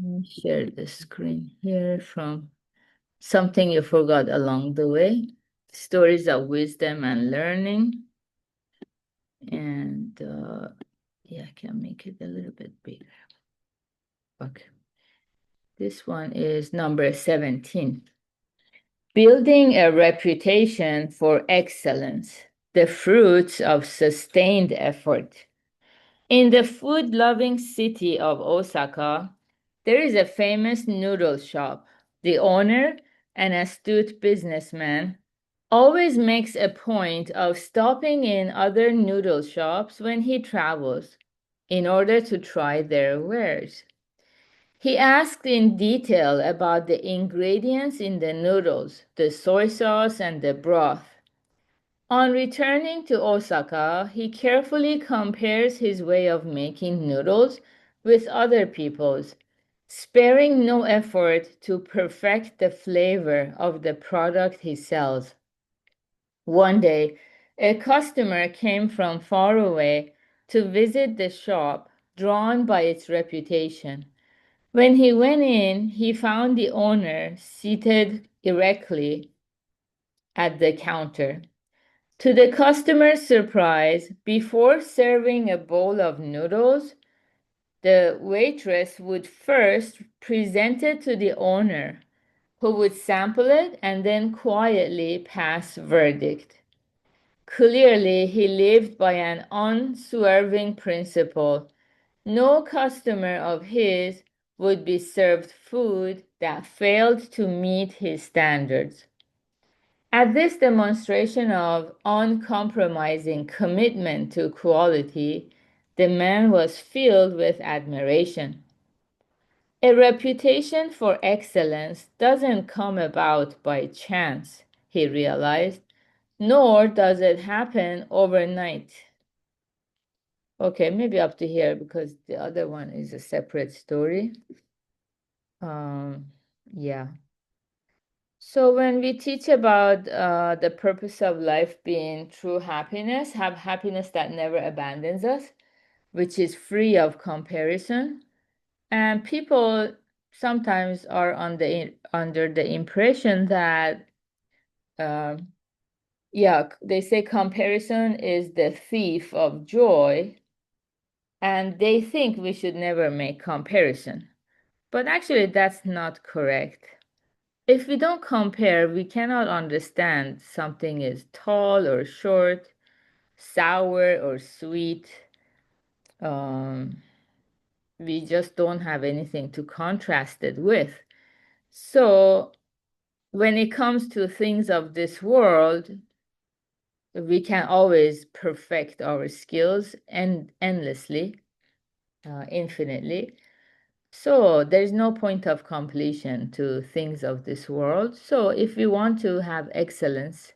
Let me share the screen here from something you forgot along the way. Stories of wisdom and learning. And yeah, I can make it a little bit bigger. Okay. This one is number 17. Building a reputation for excellence, the fruits of sustained effort. In the food-loving city of Osaka, there is a famous noodle shop. The owner, an astute businessman, always makes a point of stopping in other noodle shops when he travels in order to try their wares. He asked in detail about the ingredients in the noodles, the soy sauce, and the broth. On returning to Osaka, he carefully compares his way of making noodles with other people's, sparing no effort to perfect the flavor of the product he sells. One day, a customer came from far away to visit the shop, drawn by its reputation. When he went in, he found the owner seated erectly at the counter. To the customer's surprise, before serving a bowl of noodles, the waitress would first present it to the owner, who would sample it and then quietly pass verdict. Clearly, he lived by an unswerving principle. No customer of his would be served food that failed to meet his standards. At this demonstration of uncompromising commitment to quality, the man was filled with admiration. A reputation for excellence doesn't come about by chance, he realized, nor does it happen overnight. Okay, maybe up to here because the other one is a separate story. Um, yeah. So when we teach about the purpose of life being true happiness, have happiness that never abandons us, which is free of comparison, and people sometimes are under the impression that, yeah, they say comparison is the thief of joy, and they think we should never make comparison. But actually, that's not correct. If we don't compare, we cannot understand something is tall or short, sour or sweet. Um, we just don't have anything to contrast it with. So when it comes to things of this world, we can always perfect our skills and endlessly, infinitely. So there's no point of completion to things of this world. So if we want to have excellence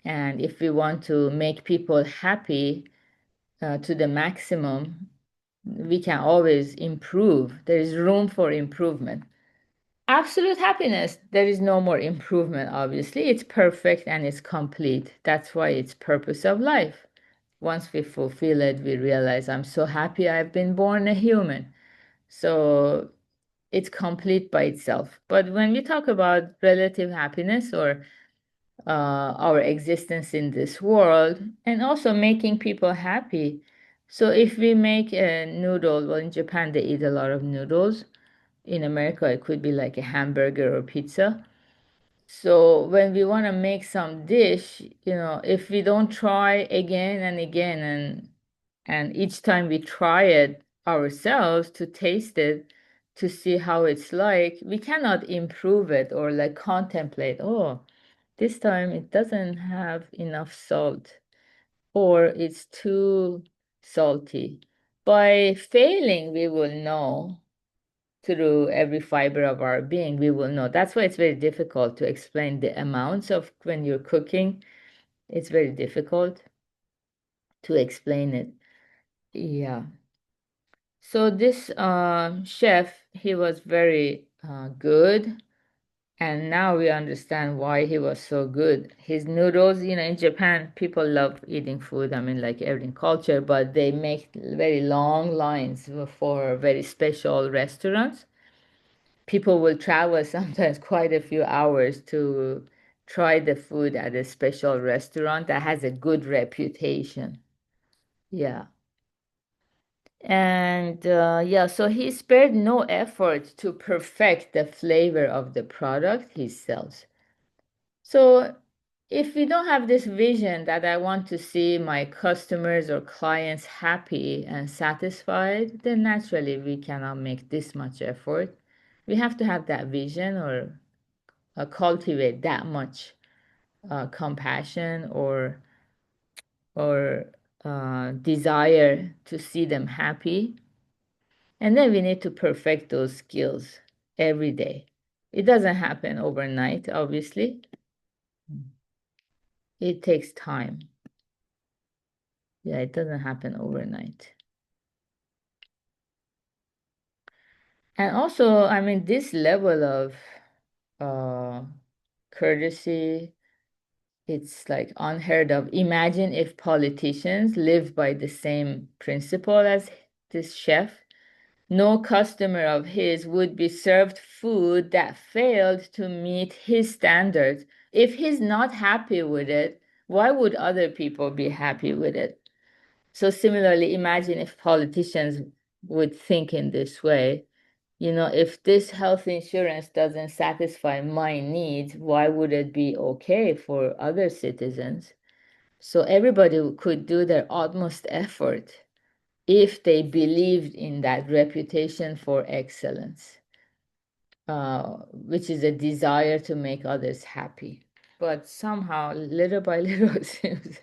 and if we want to make people happy to the maximum, we can always improve. There is room for improvement. Absolute happiness, there is no more improvement, obviously. It's perfect and it's complete. That's why it's purpose of life. Once we fulfill it, we realize I'm so happy I've been born a human. So it's complete by itself. But when we talk about relative happiness or our existence in this world and also making people happy. So if we make a noodle, well, in Japan they eat a lot of noodles. In America, it could be like a hamburger or pizza. So when we want to make some dish, if we don't try again and again and each time we try it ourselves to taste it, to see how it's like, we cannot improve it or like contemplate, oh, this time it doesn't have enough salt or it's too salty. By failing, we will know through every fiber of our being, we will know. That's why it's very difficult to explain the amounts of when you're cooking. It's very difficult to explain it. Yeah. So this chef, he was very good. And now we understand why he was so good. His noodles, in Japan, people love eating food. I mean, like every culture, but they make very long lines for very special restaurants. people will travel sometimes quite a few hours to try the food at a special restaurant that has a good reputation. Yeah. And yeah, so he spared no effort to perfect the flavor of the product he sells. So if we don't have this vision that I want to see my customers or clients happy and satisfied, then naturally we cannot make this much effort. We have to have that vision or cultivate that much compassion or desire to see them happy. And then we need to perfect those skills every day. It doesn't happen overnight, obviously. It takes time. Yeah, it doesn't happen overnight. And also, I mean, this level of uh, courtesy, it's like unheard of. Imagine if politicians lived by the same principle as this chef. No customer of his would be served food that failed to meet his standards. If he's not happy with it, why would other people be happy with it? So similarly, imagine if politicians would think in this way. If this health insurance doesn't satisfy my needs, why would it be okay for other citizens? So everybody could do their utmost effort if they believed in that reputation for excellence, which is a desire to make others happy. But somehow, little by little, it seems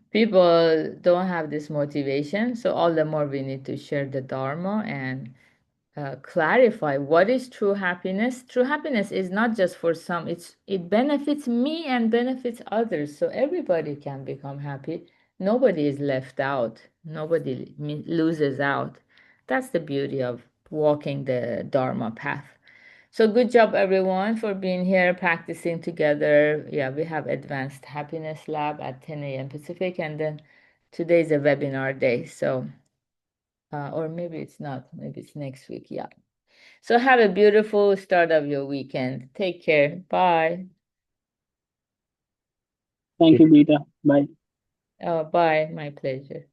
people don't have this motivation. So all the more we need to share the Dharma and clarify what is true happiness. True happiness is not just for some, it benefits me and benefits others. So everybody can become happy. Nobody is left out. Nobody loses out. That's the beauty of walking the Dharma path. So good job everyone for being here practicing together. Yeah, we have Advanced Happiness Lab at 10 a.m. Pacific, and then today is a webinar day. So or maybe it's not, maybe it's next week. Yeah. So have a beautiful start of your weekend. Take care. Bye. Thank you, Beta. Bye. Oh, bye. My pleasure.